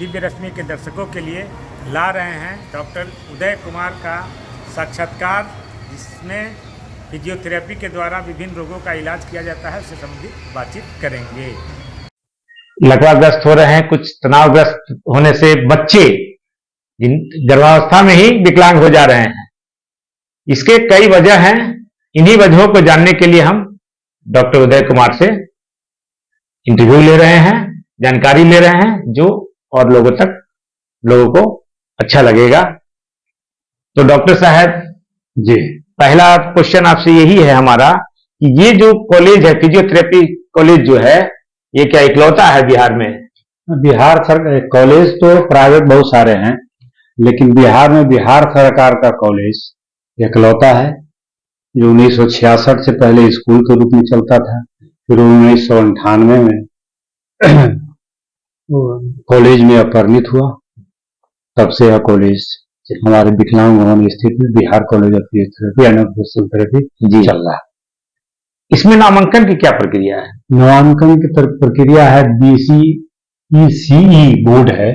दिव्य रश्मि के दर्शकों के लिए ला रहे हैं डॉक्टर उदय कुमार का साक्षात्कार, जिसमें फिजियोथेरेपी के द्वारा विभिन्न रोगों का इलाज किया जाता है। उससे संबंधित बातचीत करेंगे। लकवाग्रस्त हो रहे हैं, कुछ तनावग्रस्त होने से बच्चे गर्भावस्था में ही विकलांग हो जा रहे हैं। इसके कई वजह हैं। इन्हीं वजहों को जानने के लिए हम डॉक्टर उदय कुमार से इंटरव्यू ले रहे हैं, जानकारी ले रहे हैं, जो और लोगों को अच्छा लगेगा। तो डॉक्टर साहब जी, पहला क्वेश्चन आपसे यही है हमारा कि ये जो कॉलेज है, फिजियोथेरेपी कॉलेज जो है, ये क्या इकलौता है बिहार में? बिहार सरकार कॉलेज तो प्राइवेट बहुत सारे हैं, लेकिन बिहार में बिहार सरकार का कॉलेज इकलौता है, जो 1966 से पहले स्कूल के रूप में चलता था। फिर 1998 में कॉलेज में अपरिणित हुआ। तब से यह कॉलेज हमारे विकलांग भवन स्थित में Bihar college of physiotherapy and occupational therapy चल रहा है। इसमें नामांकन की क्या प्रक्रिया है? नामांकन की प्रक्रिया है, BCECE बोर्ड है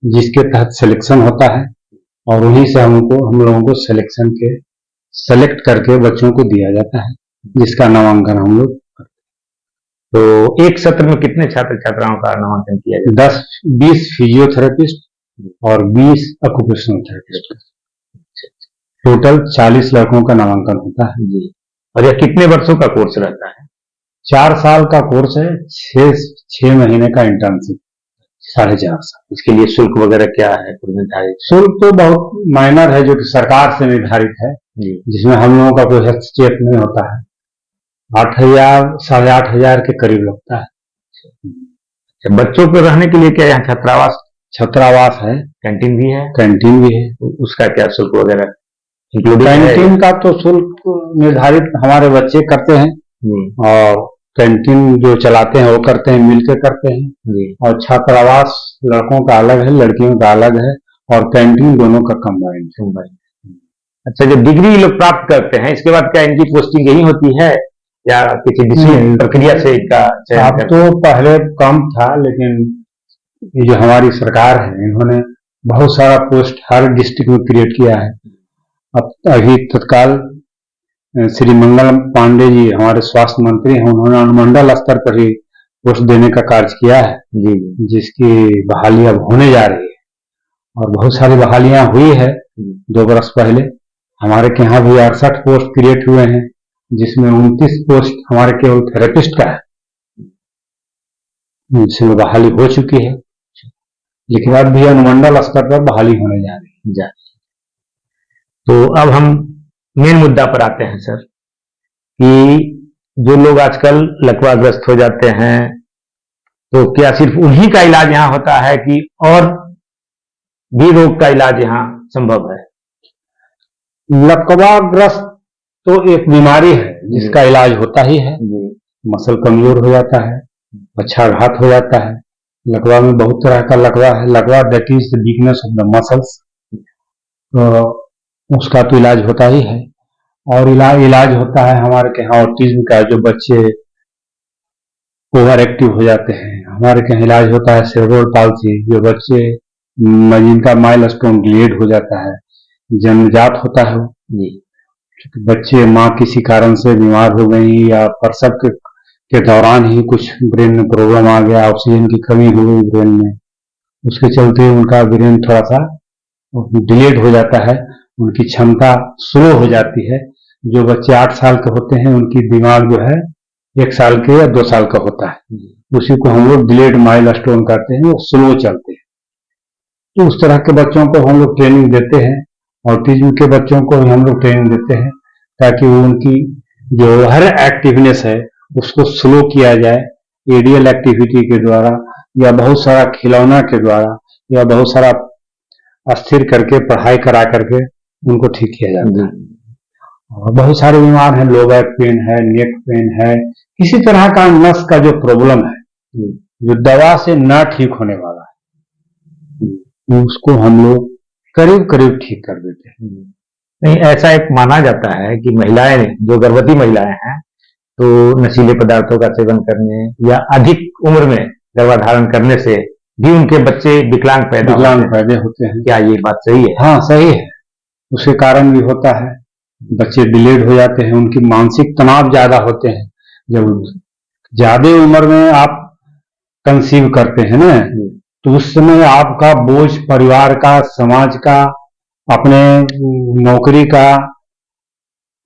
जिसके तहत सिलेक्शन होता है, और वहीं से हम लोगों को सेलेक्ट करके बच्चों को दिया जाता है, जिसका नामांकन हम लोग। तो एक सत्र में कितने छात्र छात्राओं का नामांकन किया जाता है? 20 फिजियोथेरेपिस्ट और 20 ऑक्यूपेशनल थेरेपिस्ट, टोटल 40 लड़कों का नामांकन होता है जी। और यह कितने वर्षों का कोर्स रहता है? 4 साल का कोर्स है, 6 महीने का इंटर्नशिप, 4.5 साल। इसके लिए शुल्क वगैरह क्या है निर्धारित? शुल्क तो बहुत माइनर है, जो कि सरकार से निर्धारित है, जिसमें हम लोगों का कोई हस्तक्षेप नहीं होता है। 8,000 8,500 के करीब लगता है। बच्चों को रहने के लिए क्या यहाँ छात्रावास है, कैंटीन भी है? कैंटीन भी है। उसका क्या शुल्क वगैरह? कैंटीन का तो शुल्क निर्धारित हमारे बच्चे करते हैं, और कैंटीन जो चलाते हैं वो करते हैं, मिलकर करते हैं। और छात्रावास लड़कों का अलग है, लड़कियों का अलग है, और कैंटीन दोनों का कंबाइंड। अच्छा, जब डिग्री लोग प्राप्त करते हैं, इसके बाद क्या इनकी पोस्टिंग यही होती है या किसी दूसरी प्रक्रिया से इनका चयन? अब तो पहले कम था, लेकिन ये जो हमारी सरकार है, इन्होंने बहुत सारा पोस्ट हर डिस्ट्रिक्ट में क्रिएट किया है। अब अभी तत्काल श्री मंगल पांडे जी हमारे स्वास्थ्य मंत्री हैं, उन्होंने अनुमंडल स्तर पर ही पोस्ट देने का कार्य किया है जी, जिसकी बहाली अब होने जा रही है, और बहुत सारी बहालियां हुई है। 2 बरस पहले हमारे के यहाँ भी 68 पोस्ट क्रिएट हुए हैं, जिसमें 29 पोस्ट हमारे केवल थेरेपिस्ट का है, जिसमें बहाली हो चुकी है। लेकिन अब भी अनुमंडल स्तर पर बहाली होने जा रही है। तो अब हम मेन मुद्दा पर आते हैं सर, कि जो लोग आजकल लकवाग्रस्त हो जाते हैं, तो क्या सिर्फ उन्हीं का इलाज यहाँ होता है कि और भी रोग का इलाज यहाँ संभव है? लकवाग्रस्त तो एक बीमारी है जिसका इलाज होता ही है। मसल कमजोर हो जाता है, पक्षाघात हो जाता है। लकवा में बहुत तरह का लकवा है। लकवा that is the weakness of the muscles, उसका तो इलाज होता ही है। और इलाज होता है हमारे के यहाँ ऑटिज्म का, जो बच्चे ओवर एक्टिव हो जाते हैं। हमारे के यहाँ इलाज होता है सेरेब्रल पाल्सी, जो बच्चे जिनका माइलस्टोन डिलेड हो जाता है, जन्मजात होता है वो। बच्चे माँ किसी कारण से बीमार हो गई, या प्रसव के दौरान ही कुछ ब्रेन में प्रॉब्लम आ गया, ऑक्सीजन की कमी हो गई ब्रेन में, उसके चलते उनका ब्रेन थोड़ा सा डिलेड हो जाता है, उनकी क्षमता स्लो हो जाती है। जो बच्चे 8 साल के होते हैं, उनकी दिमाग जो है 1 साल के या 2 साल का होता है, उसी को हम लोग डिलेड माइलस्टोन कहते हैं, वो स्लो चलते हैं। तो उस तरह के बच्चों को हम लोग ट्रेनिंग देते हैं, ऑटिज्म के बच्चों को हम लोग ट्रेनिंग देते हैं, ताकि वो उनकी जो हर एक्टिवनेस है उसको स्लो किया जाए, एडियल एक्टिविटी के द्वारा, या बहुत सारा खिलौना के द्वारा, या बहुत सारा अस्थिर करके पढ़ाई करा करके उनको ठीक किया जाता है। और बहुत सारे बीमार हैं, लो बैक पेन है, नेक पेन है, किसी तरह का नस का जो प्रॉब्लम है, जो दवा से ना ठीक होने वाला है, उसको हम लोग करीब करीब ठीक कर देते हैं। नहीं, ऐसा एक माना जाता है कि महिलाएं, जो गर्भवती महिलाएं हैं, तो नशीले पदार्थों का सेवन करने या अधिक उम्र में गर्भाधारण करने से भी उनके बच्चे विकलांग पैदा होते हैं। क्या ये बात सही है? हाँ, सही है। उसके कारण भी होता है, बच्चे डिलेड हो जाते हैं, उनकी मानसिक तनाव ज्यादा होते हैं। जब ज्यादा उम्र में आप कंसीव करते हैं ना, तो उस समय आपका बोझ परिवार का, समाज का, अपने नौकरी का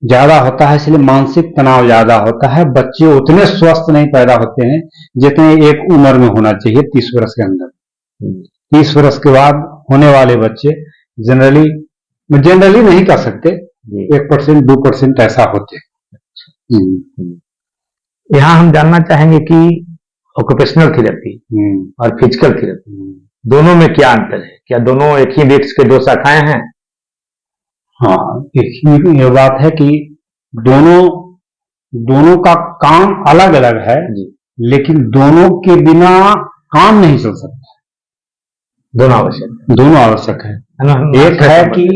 ज्यादा होता है, इसलिए मानसिक तनाव ज्यादा होता है। बच्चे उतने स्वस्थ नहीं पैदा होते हैं जितने एक उम्र में होना चाहिए, 30 वर्ष के अंदर। 30 वर्ष के बाद होने वाले बच्चे जनरली नहीं कर सकते, 1% 2% ऐसा होते हैं। यहाँ हम जानना चाहेंगे कि ऑक्यूपेशनल थेरेपी और फिजिकल थेरेपी दोनों में क्या अंतर है? क्या दोनों एक ही वृक्ष के दो शाखाएं हैं? हाँ, एक ही ये बात है कि दोनों का काम अलग अलग है, लेकिन दोनों के बिना काम नहीं चल सकता। दोनों आवश्यक है। एक है कि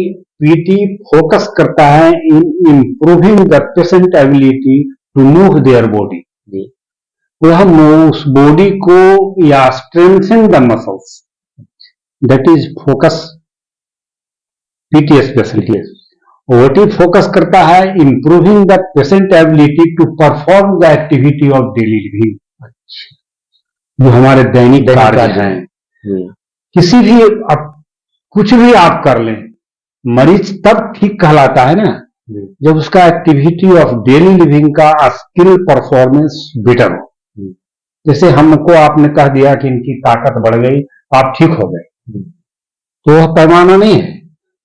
पीटी फोकस करता है in improving the patient ability to move their body. वह उस बॉडी को या strengthen the muscles, that is focus PT specialty. OT focus करता है improving the patient ability to perform the activity of daily living, जो हमारे दैनिक कार्य हैं। किसी भी कुछ भी आप कर लें, मरीज तब ठीक कहलाता है ना जब उसका एक्टिविटी ऑफ डेली लिविंग का स्किल परफॉर्मेंस बेटर हो। जैसे हमको आपने कह दिया कि इनकी ताकत बढ़ गई, आप ठीक हो गए, तो वह पैमाना नहीं है।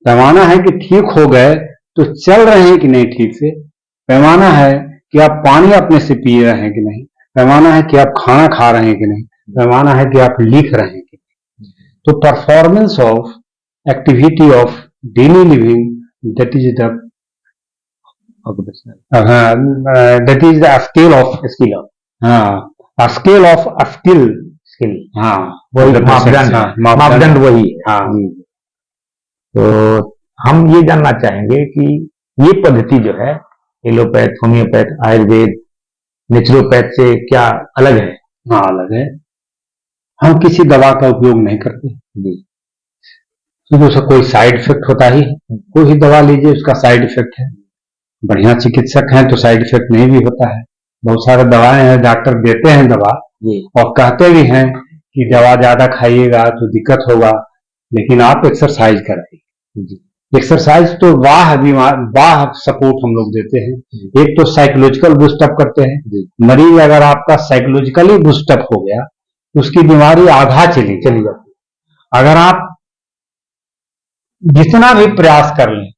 पैमाना है कि ठीक हो गए तो चल रहे हैं कि नहीं ठीक से। पैमाना है कि आप पानी अपने से पी रहे हैं कि नहीं। पैमाना है कि आप खाना खा रहे हैं कि नहीं। पैमाना है कि आप लिख रहे हैं कि नहीं। तो performance of activity of daily living, that is the scale of scale of skill. हाँ, मापदंड वही है। हाँ। तो हम ये जानना चाहेंगे कि ये पद्धति जो है एलोपैथ, होम्योपैथ, आयुर्वेद, नेचुरोपैथ से क्या अलग है? हाँ, अलग है। हम किसी दवा का उपयोग नहीं करते क्योंकि उसका कोई साइड इफेक्ट होता ही है। कोई भी दवा लीजिए, उसका साइड इफेक्ट है। बढ़िया चिकित्सक हैं तो साइड इफेक्ट नहीं भी होता है। बहुत सारे दवाएं हैं, डॉक्टर देते हैं दवा और कहते भी हैं कि दवा ज्यादा खाइएगा तो दिक्कत होगा, लेकिन आप एक्सरसाइज कराइए। एक्सरसाइज तो वाह सपोर्ट हम लोग देते हैं। एक तो साइकोलॉजिकल बूस्टअप करते हैं। मरीज अगर आपका साइकोलॉजिकली बूस्टअप हो गया तो उसकी बीमारी आधा चली जाती। अगर आप जितना भी प्रयास कर लें,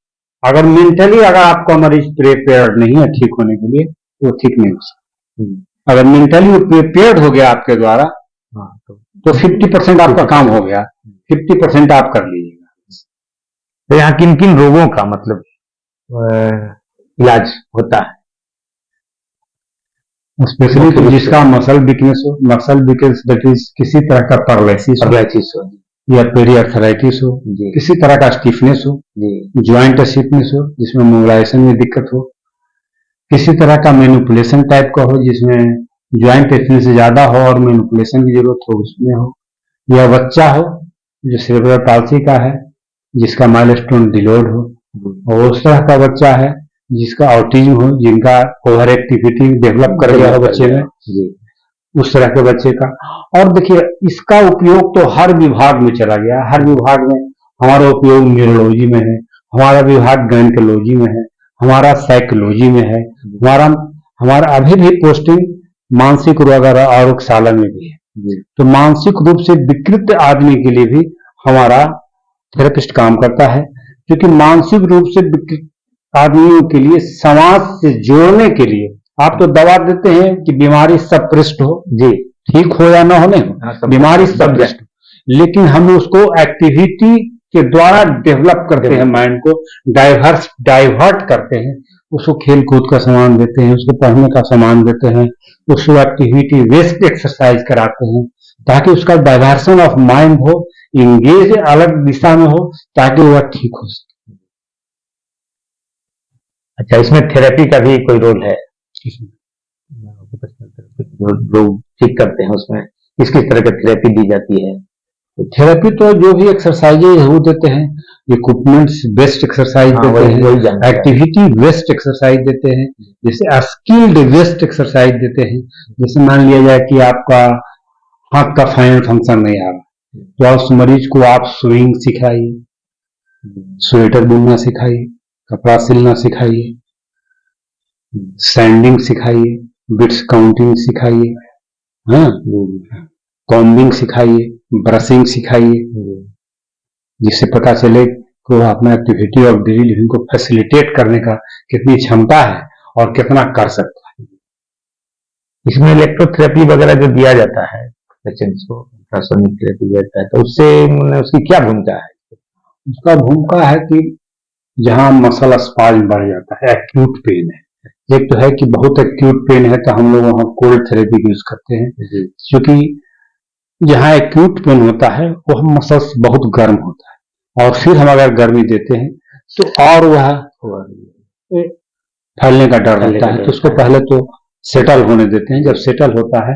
अगर मेंटली अगर आपका मरीज प्रिपेयर्ड नहीं है ठीक होने के लिए, तो ठीक नहीं हो सकता। अगर मेंटली प्रिपेयर्ड हो गया आपके द्वारा, तो 50% आपका काम हो गया, 50% आप कर लीजिएगा। तो यहाँ किन किन रोगों का मतलब इलाज होता है? स्पेशली तो जिसका मसल वीकनेस दैट इज किसी तरह का पैरालिसिस हो या पेरियार्थराइटिस हो, किसी तरह का स्टिफनेस हो, ज्वाइंट स्टिफनेस हो जिसमें मोबिलाइजेशन में दिक्कत हो, किसी तरह का मैनिपुलेशन टाइप का हो जिसमें ज्वाइंट स्टिफनेस ज्यादा हो और मैनिपुलेशन की जरूरत हो उसमें हो, या बच्चा हो जो सेरेब्रल पाल्सी का है जिसका माइलस्टोन डिलोड हो, और उस तरह का बच्चा है जिसका ऑटिज्म हो, जिनका ओवर एक्टिविटी डेवलप कर गया हो बच्चे में, उस तरह के बच्चे का। और देखिए इसका उपयोग तो हर विभाग में चला गया। हर विभाग में हमारा उपयोग न्यूरोलॉजी में है, हमारा विभाग गायनेकोलॉजी में है, हमारा साइकोलॉजी में है, हमारा अभी भी पोस्टिंग मानसिक रोग आरोग्यशाला में भी है। तो मानसिक रूप से विकृत आदमी के लिए भी हमारा थेरेपिस्ट काम करता है, क्योंकि मानसिक रूप से विकृत आदमियों के लिए समाज से जोड़ने के लिए आप तो दवा देते हैं कि बीमारी सप्रेस्ड हो, ठीक हो या ना होने हो, बीमारी सप्रेस्ड, लेकिन हम उसको एक्टिविटी के द्वारा डेवलप करते हैं, माइंड को डाइवर्ट करते हैं, उसको खेल कूद का सामान देते हैं, उसको पढ़ने का सामान देते हैं, उसको एक्टिविटी वेस्ट एक्सरसाइज कराते हैं ताकि उसका डाइवर्सन ऑफ माइंड हो, इंगेज अलग दिशा में हो ताकि वह ठीक हो सके। अच्छा, इसमें थेरेपी का भी कोई रोल है? जो लोग ठीक करते हैं उसमें किस किस तरह की थेरेपी दी जाती है? थेरेपी तो जो भी एक्सरसाइजेज वो देते हैं, इक्विपमेंट्स बेस्ड एक्सरसाइज हाँ, देते वही हैं, जानकारी। एक्टिविटी बेस्ड एक्सरसाइज देते हैं, जैसे स्किल्ड बेस्ड एक्सरसाइज देते हैं। जैसे मान लिया जाए कि आपका हाथ का फाइनल फंक्शन नहीं आ रहा, तो आप उस मरीज को आप स्विंग सिखाइए, स्वेटर बुनना सिखाइए, कपड़ा सिलना सिखाइए, सैंडिंग सिखाइए, बिट्स काउंटिंग सिखाइए, हाँ, कॉम्बिंग सिखाइए, ब्रशिंग सिखाइए, जिससे पता चले कि वो अपना एक्टिविटी ऑफ डेली लिविंग को फैसिलिटेट करने का कितनी क्षमता है और कितना कर सकता है। इसमें इलेक्ट्रोथेरेपी वगैरह जो दिया जाता है पेशेंट्स को, अल्ट्रासोनिक थेरेपी दिया जाता है, तो उससे उसकी क्या भूमिका है? उसका भूमिका है कि जहां मसल स्पाज्म बढ़ जाता है, एक्यूट पेन है, एक तो है कि बहुत एक्यूट पेन है तो हम लोग वहां कोल्ड थेरेपी यूज करते हैं, क्योंकि जहां एक्यूट पेन होता है वह मसल्स बहुत गर्म होता है, और फिर हम अगर गर्मी देते हैं तो और वह फैलने का डर रहता है, तो उसको पहले तो सेटल होने देते हैं। जब सेटल होता है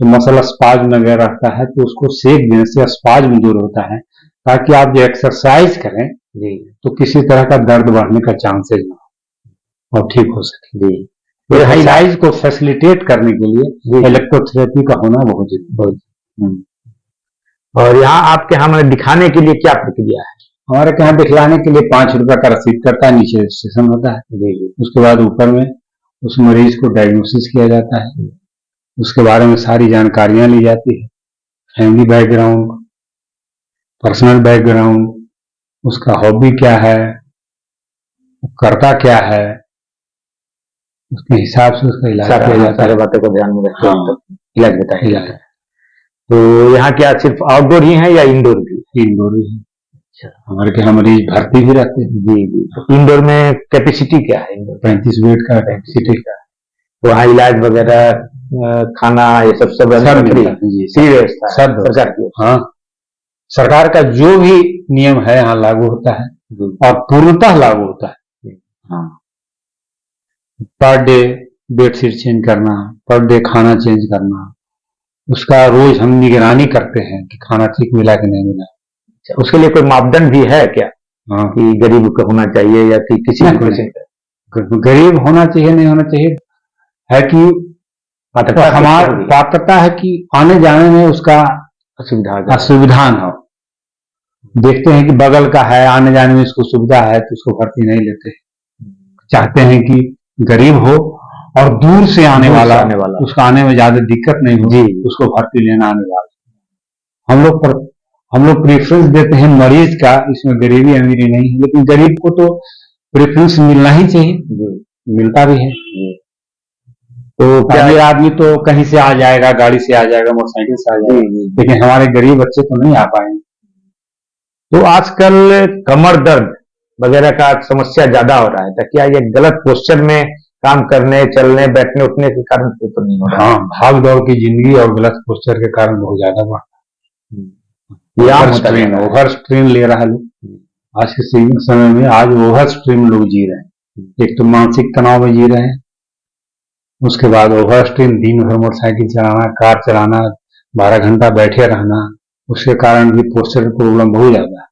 तो मसल स्पाज्म वगैरह रहता है, तो उसको सेक देने से स्पाज्म दूर होता है, ताकि आप जो एक्सरसाइज करें तो किसी तरह का दर्द बढ़ने का चांसेस ना हो और ठीक हो सके। तो एक्सरसाइज को फैसिलिटेट करने के लिए इलेक्ट्रोथेरेपी का होना बहुत जरूरी है। और यहाँ आपके यहाँ मैंने दिखाने के लिए क्या प्रक्रिया है? हमारे यहाँ दिखलाने के लिए 5 रुपए का रसीद करता है, नीचे रजिस्ट्रेशन होता है, उसके बाद ऊपर में उस मरीज को डायग्नोसिस किया जाता है, उसके बारे में सारी जानकारियां ली जाती है, फैमिली बैकग्राउंड, पर्सनल बैकग्राउंड, उसका हॉबी क्या है, करता क्या है, उसके हिसाब से उसका इलाज किया जाता है। सारे बातों को ध्यान में रखते हाँ, हुए इलाज बताया जाता है। तो यहाँ क्या सिर्फ आउटडोर ही है या इंडोर भी? इंडोर ही है। हमारे यहाँ मरीज भर्ती भी रहते हैं। जी जी। तो इंडोर में कैपेसिटी क्या है? इंडोर 35 बेड का कैपेसिटी का। वहाँ इलाज वगैरह, खाना, ये सब सब मिलता है जी, फ्री व्यवस्था है सब सरकार की? हाँ, सरकार का जो भी नियम है यहाँ लागू होता है और पूर्णतः लागू होता है। हाँ, पर डे बेडशीट चेंज करना, पर डे खाना चेंज करना, उसका रोज हम निगरानी करते हैं कि खाना ठीक मिला कि नहीं मिला। उसके लिए कोई मापदंड भी है क्या? हाँ, कि गरीब का होना चाहिए या कि किसी भी पेशेंट का? गरीब होना चाहिए नहीं होना चाहिए, है कि हमारी पात्रता है कि आने जाने में उसका असुविधा न हो। देखते हैं कि बगल का है, आने जाने में उसको सुविधा है तो उसको भर्ती नहीं लेते, चाहते हैं कि गरीब हो और दूर से आने वाला उसका आने में ज्यादा दिक्कत नहीं हो, उसको भर्ती लेना आने वाला। हम लोग प्रेफरेंस देते हैं मरीज का, इसमें गरीबी अमीरी नहीं है, लेकिन गरीब को तो प्रेफरेंस मिलना ही चाहिए, मिलता भी है। तो अमीर आदमी तो कहीं से आ जाएगा, गाड़ी से आ जाएगा, मोटरसाइकिल से आ जाएगा, लेकिन हमारे गरीब बच्चे तो नहीं आ पाएंगे। तो आजकल कमर दर्द वगैरह का समस्या ज्यादा हो रहा है, तो क्या ये गलत पोस्चर में काम करने, चलने, बैठने, उठने के कारण तो नहीं हो रहा? हाँ, भाग दौड़ की जिंदगी और गलत पोस्चर के कारण बहुत ज्यादा बढ़ ओवर स्ट्रेन ले रहा है लोग आज के समय में। आज ओवर स्ट्रेन लोग जी रहे हैं, एक तो मानसिक तनाव में जी रहे हैं, उसके बाद ओवर स्ट्रेन, दिन भर मोटरसाइकिल चलाना, कार चलाना, 12 घंटा बैठे रहना, उसके कारण भी पोस्चर प्रॉब्लम बहुत ज्यादा है।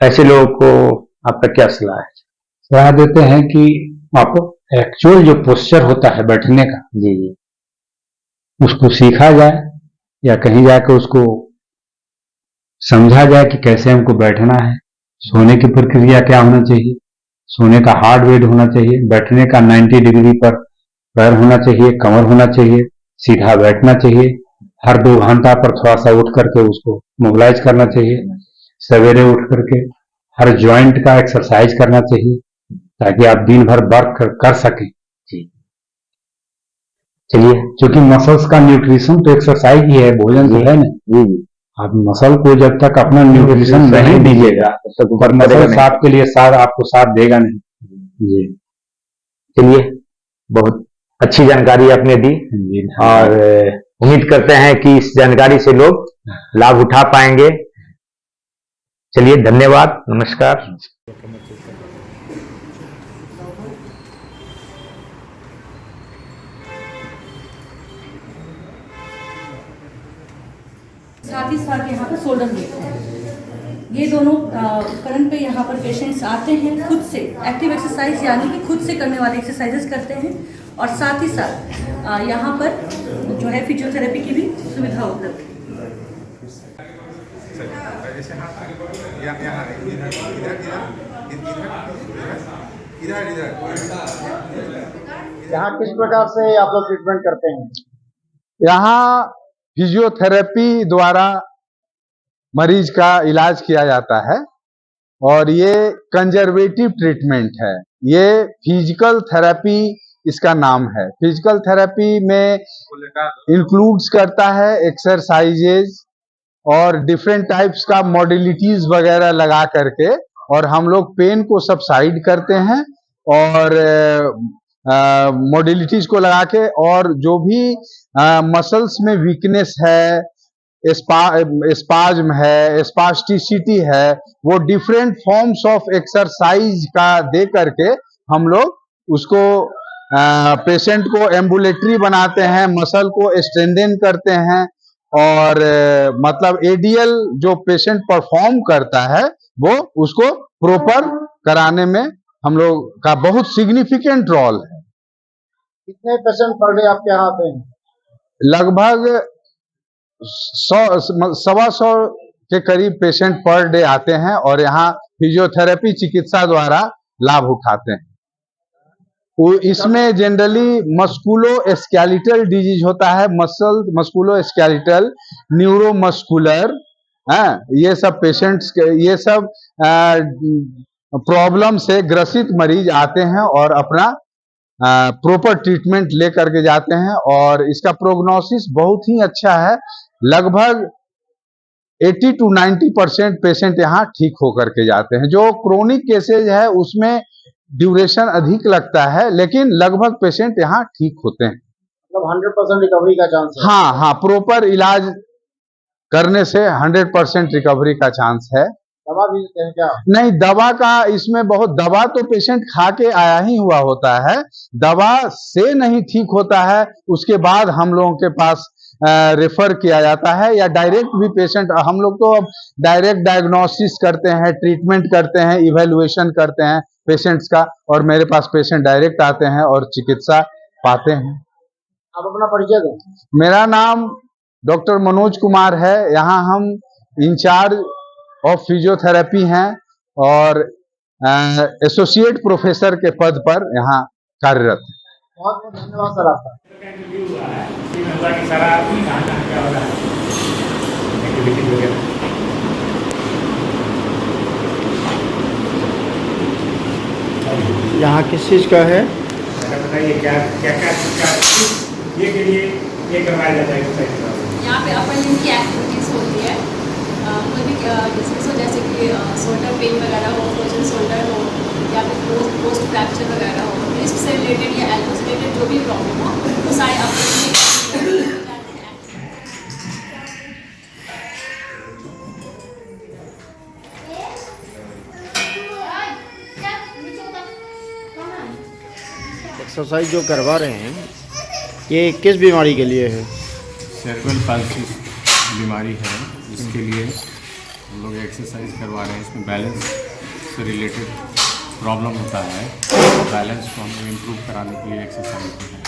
ऐसे लोगों को आपका क्या सलाह है? सलाह देते हैं कि आपको एक्चुअल जो पोस्चर होता है बैठने का, जी, उसको सीखा जाए या कहीं जाकर उसको समझा जाए कि कैसे हमको बैठना है, सोने की प्रक्रिया क्या होना चाहिए, सोने का हार्ड वेट होना चाहिए, बैठने का 90 डिग्री पर पैर होना चाहिए, कमर होना चाहिए, सीधा बैठना चाहिए, हर 2 घंटा पर थोड़ा सा उठ करके उसको मोबिलाइज करना चाहिए, सवेरे उठ करके हर जॉइंट का एक्सरसाइज करना चाहिए ताकि आप दिन भर वर्क कर सकें। चलिए, क्योंकि मसल्स का न्यूट्रिशन तो एक्सरसाइज ही है, भोजन तो है ना। आप मसल को जब तक अपना न्यूट्रिशन नहीं दीजिएगा तो मसल आपके लिए आपको साथ देगा नहीं। जी, चलिए, बहुत अच्छी जानकारी आपने दी और उम्मीद करते हैं कि इस जानकारी से लोग लाभ उठा पाएंगे। चलिए, धन्यवाद, नमस्कार। साथ ही साथ यहाँ पर शोल्डर ब्लेड है। ये दोनों उपकरण पे यहाँ पर पेशेंट्स आते हैं, खुद से एक्टिव एक्सरसाइज यानी कि खुद से करने वाली एक्सरसाइजेस करते हैं और साथ ही साथ यहाँ पर जो है फिजियोथेरेपी की भी सुविधा उपलब्ध है। यहाँ किस प्रकार से आप लोग ट्रीटमेंट करते हैं? यहाँ फिजियोथेरेपी द्वारा मरीज का इलाज किया जाता है और ये कंजर्वेटिव ट्रीटमेंट है। ये फिजिकल थेरेपी इसका नाम है। फिजिकल थेरेपी में इंक्लूड्स करता है एक्सरसाइजेज और डिफरेंट टाइप्स का मॉडलिटीज वगैरह लगा करके, और हम लोग पेन को सबसाइड करते हैं और मॉडलिटीज को लगा के, और जो भी मसल्स में वीकनेस है, स्पाज्म है, स्पास्टिसिटी है, वो डिफरेंट फॉर्म्स ऑफ एक्सरसाइज का दे करके हम लोग उसको पेशेंट को एम्बुलेटरी बनाते हैं, मसल को स्ट्रेंथन करते हैं और मतलब एडीएल जो पेशेंट परफॉर्म करता है वो उसको प्रॉपर कराने में हम लोग का बहुत सिग्निफिकेंट रोल है। कितने पेशेंट पर डे आपके यहाँ आते हैं? लगभग 100-125 के करीब पेशेंट पर डे आते हैं और यहाँ फिजियोथेरेपी चिकित्सा द्वारा लाभ उठाते हैं। इसमें जनरली मस्कुलो स्केलेटल डिजीज होता है, मस्कुलो स्केलेटल, न्यूरोमस्कुलर, ये सब पेशेंट्स, ये सब प्रॉब्लम से ग्रसित मरीज आते हैं और अपना प्रॉपर ट्रीटमेंट ले करके जाते हैं और इसका प्रोग्नोसिस बहुत ही अच्छा है। लगभग 80 to 90% पेशेंट यहाँ ठीक होकर के जाते हैं। जो क्रोनिक केसेज है उसमें ड्यूरेशन अधिक लगता है, लेकिन लगभग पेशेंट यहाँ ठीक होते हैं। मतलब 100% रिकवरी का चांस है? हाँ, प्रॉपर इलाज करने से 100% रिकवरी का चांस है। दवा भी देते हैं क्या? नहीं, दवा का इसमें बहुत, दवा तो पेशेंट खा के आया ही हुआ होता है, दवा से नहीं ठीक होता है उसके बाद हम लोगों के पास रेफर किया जाता है, या डायरेक्ट भी पेशेंट, हम लोग तो अब डायरेक्ट डायग्नोसिस करते हैं, ट्रीटमेंट करते हैं, इवैल्यूएशन करते हैं पेशेंट्स का, और मेरे पास पेशेंट डायरेक्ट आते हैं और चिकित्सा पाते हैं। आप अपना परिचय दें। मेरा नाम डॉक्टर मनोज कुमार है। यहाँ हम इंचार्ज ऑफ फिजियोथेरेपी हैं और एसोसिएट प्रोफेसर के पद पर यहाँ कार्यरत हैं। बहुत बहुत धन्यवाद सर आपका। यहाँ किस चीज़ का है? बताइए क्या क्या क्या ये के लिए ये करवाया जाता है? यहाँ पे अपर लिम्ब की एक्टिविटीज़ होती है, कोई भी डिसीज हो जैसे कि शोल्डर पेन वगैरह हो, फ्रोजन शोल्डर हो या फिर पोस्ट फ्रैक्चर वगैरह हो, रिस्क से रिलेटेड या एल्बो से रिलेटेड जो भी प्रॉब्लम हो वो सारे अपर एक्सरसाइज जो करवा रहे हैं ये किस बीमारी के लिए है? सेरेब्रल पाल्सी बीमारी है, इसके लिए हम लोग एक्सरसाइज करवा रहे हैं। इसमें बैलेंस से रिलेटेड प्रॉब्लम होता है, बैलेंस को हम लोग इम्प्रूव कराने के लिए एक्सरसाइज है।